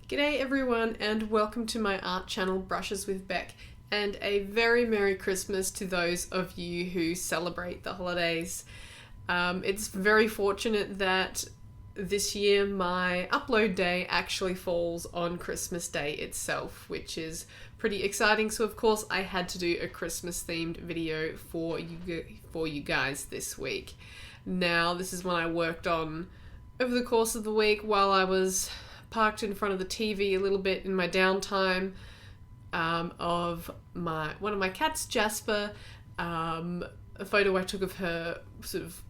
G'day everyone and welcome to my art channel Brushes with Beck, and a very Merry Christmas to those of you who celebrate the holidays. It's very fortunate that this year my upload day actually falls on Christmas Day itself, which is pretty exciting. So of course I had to do a Christmas themed video for you guys this week. Now this is one I worked on over the course of the week while I was parked in front of the TV a little bit in my downtime, of one of my cats, Jasper, a photo I took of her sort of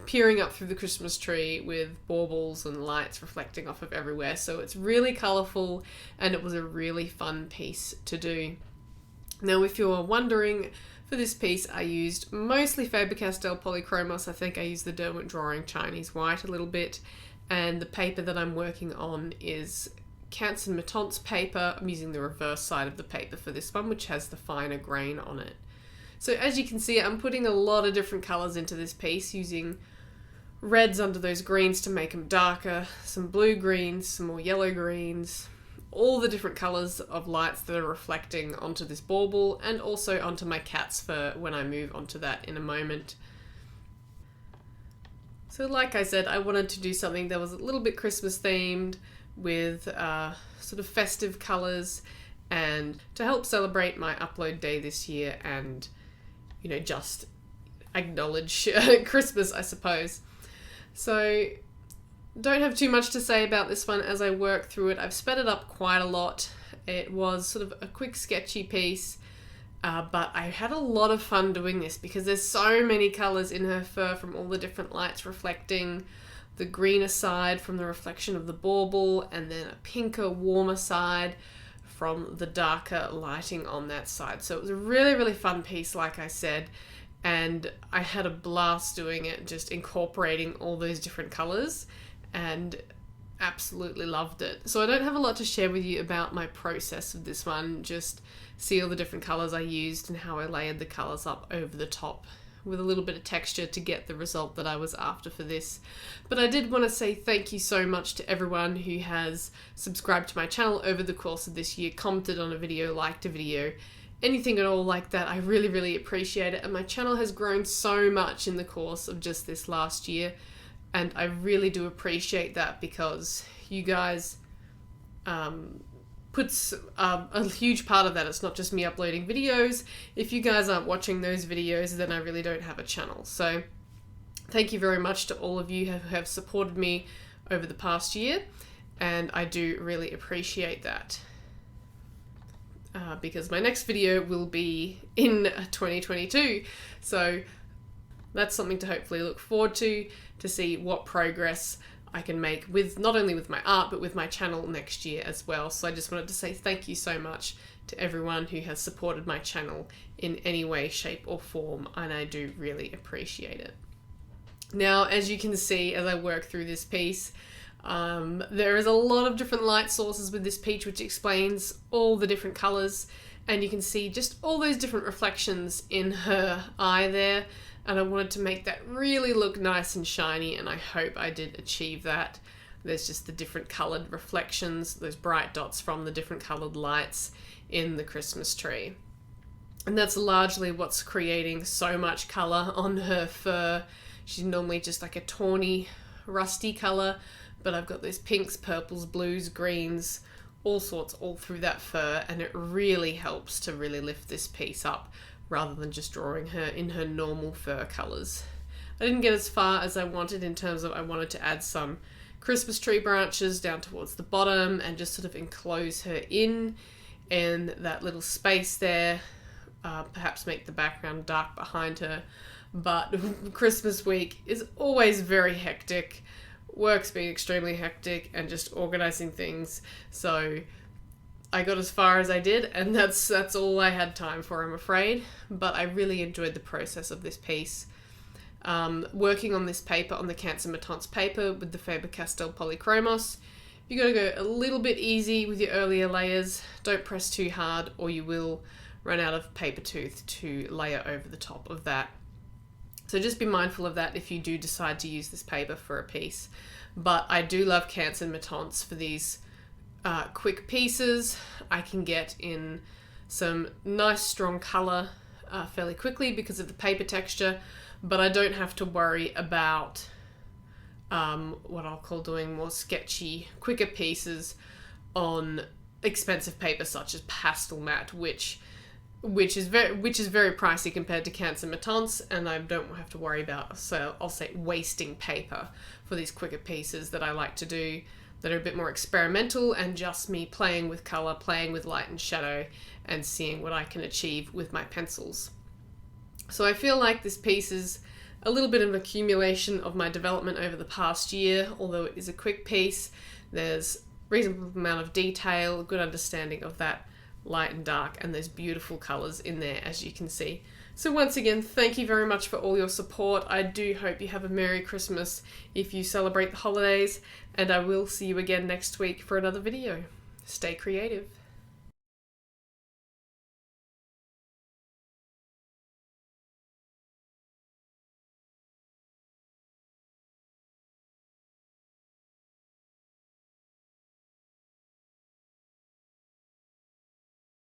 peering up through the Christmas tree with baubles and lights reflecting off of everywhere. So it's really colourful and it was a really fun piece to do. Now if you're wondering, for this piece I used mostly faber-castell Polychromos. I think I used the Derwent Drawing Chinese White a little bit. And the paper that I'm working on is Canson Mi-teintes paper. I'm using the reverse side of the paper for this one, which has the finer grain on it. So as you can see, I'm putting a lot of different colours into this piece, using reds under those greens to make them darker, some blue greens, some more yellow greens, all the different colours of lights that are reflecting onto this bauble and also onto my cat's fur when I move onto that in a moment. So like I said, I wanted to do something that was a little bit Christmas themed with sort of festive colours, and to help celebrate my upload day this year and, you know, just acknowledge Christmas, I suppose. So don't have too much to say about this one as I work through it. I've sped it up quite a lot. It was sort of a quick sketchy piece. But I had a lot of fun doing this because there's so many colours in her fur from all the different lights reflecting, the greener side from the reflection of the bauble, and then a pinker, warmer side from the darker lighting on that side. So it was a really, really fun piece, like I said, and I had a blast doing it, just incorporating all those different colours, and absolutely loved it. So I don't have a lot to share with you about my process of this one, just see all the different colours I used and how I layered the colours up over the top with a little bit of texture to get the result that I was after for this. But I did want to say thank you so much to everyone who has subscribed to my channel over the course of this year, commented on a video, liked a video, anything at all like that. I really, really appreciate it, and my channel has grown so much in the course of just this last year, and I really do appreciate that because you guys puts a huge part of that. It's not just me uploading videos. If you guys aren't watching those videos, then I really don't have a channel. So thank you very much to all of you who have supported me over the past year, and I do really appreciate that. Because my next video will be in 2022. So that's something to hopefully look forward to see what progress I can make with not only with my art but with my channel next year as well. So I just wanted to say thank you so much to everyone who has supported my channel in any way, shape or form, and I do really appreciate it. Now, as you can see as I work through this piece, there is a lot of different light sources with this peach, which explains all the different colours, and you can see just all those different reflections in her eye there. And I wanted to make that really look nice and shiny, and I hope I did achieve that. There's just the different coloured reflections, those bright dots from the different coloured lights in the Christmas tree. And that's largely what's creating so much colour on her fur. She's normally just like a tawny, rusty colour, but I've got those pinks, purples, blues, greens, all sorts all through that fur, and it really helps to really lift this piece up, rather than just drawing her in her normal fur colours. I didn't get as far as I wanted in terms of I wanted to add some Christmas tree branches down towards the bottom and just sort of enclose her in that little space there, perhaps make the background dark behind her. But Christmas week is always very hectic, work's been extremely hectic, and just organising things, so I got as far as I did, and that's all I had time for, I'm afraid. But I really enjoyed the process of this piece. Working on this paper, on the Canson Mi-teintes paper with the faber-castell Polychromos, you got to go a little bit easy with your earlier layers. Don't press too hard or you will run out of paper tooth to layer over the top of that. So just be mindful of that if you do decide to use this paper for a piece. But I do love Canson Mi-teintes for these quick pieces. I can get in some nice strong colour fairly quickly because of the paper texture, but I don't have to worry about what I'll call doing more sketchy, quicker pieces on expensive paper such as pastel matte, which is very pricey compared to Canson Mi-teintes, and I don't have to worry about, so I'll say, wasting paper for these quicker pieces that I like to do, that are a bit more experimental and just me playing with colour, playing with light and shadow, and seeing what I can achieve with my pencils. So I feel like this piece is a little bit of an accumulation of my development over the past year. Although it is a quick piece, there's a reasonable amount of detail, good understanding of that light and dark, and there's beautiful colours in there, as you can see. So once again, thank you very much for all your support. I do hope you have a Merry Christmas if you celebrate the holidays, and I will see you again next week for another video. Stay creative.